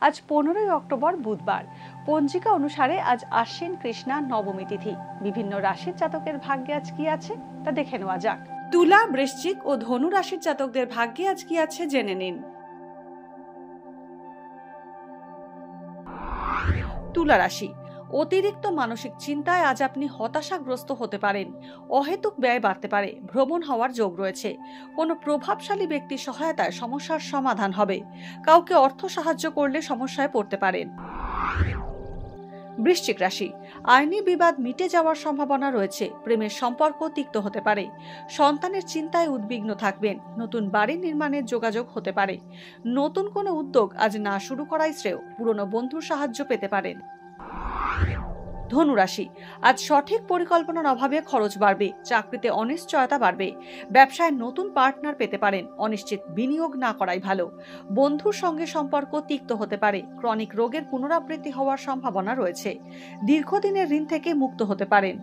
আজ 15ই অক্টোবর বুধবার। পঞ্জিকা অনুসারে আজ আশ্বিন কৃষ্ণা নবমী তিথি। বিভিন্ন রাশির জাতকের ভাগ্যে আজ কি আছে তা দেখে নেওয়া যাক। তুলা, বৃশ্চিক ও ধনু রাশির জাতকদের ভাগ্যে আজ কি আছে জেনে নিন। তুলা রাশি, অতিরিক্ত মানসিক চিন্তায় আজ আপনি হতাশাগ্রস্ত হতে পারেন। অহেতুক ব্যয় বাড়তে পারে, ভ্রমণ হওয়ার যোগ রয়েছে। কোনো প্রভাবশালী ব্যক্তির সহায়তায় সমস্যার সমাধান হবে। কাউকে অর্থ সাহায্য করলে সমস্যায় পড়তে পারেন। বৃশ্চিক রাশি, আইনি বিবাদ মিটে যাওয়ার সম্ভাবনা রয়েছে। প্রেমের সম্পর্ক তিক্ত হতে পারে। সন্তানের চিন্তায় উদ্বিগ্ন থাকবেন। নতুন বাড়ি নির্মাণের যোগাযোগ হতে পারে। নতুন কোনো উদ্যোগ আজ না শুরু করাই শ্রেয়। পুরনো বন্ধুর সাহায্য পেতে পারেন। ধনু রাশি, আজ সঠিক পরিকল্পনার অভাবে খরচ বাড়বে। চাকরিতে অনিশ্চয়তা বাড়বে। ব্যবসায় নতুন পার্টনার পেতে পারেন। অনিশ্চিত বিনিয়োগ না করাই ভালো। বন্ধুর সঙ্গে সম্পর্ক তিক্ত হতে পারে। ক্রনিক রোগের পুনরাবৃত্তি হওয়ার সম্ভাবনা রয়েছে। দীর্ঘদিনের ঋণ থেকে মুক্ত হতে পারেন।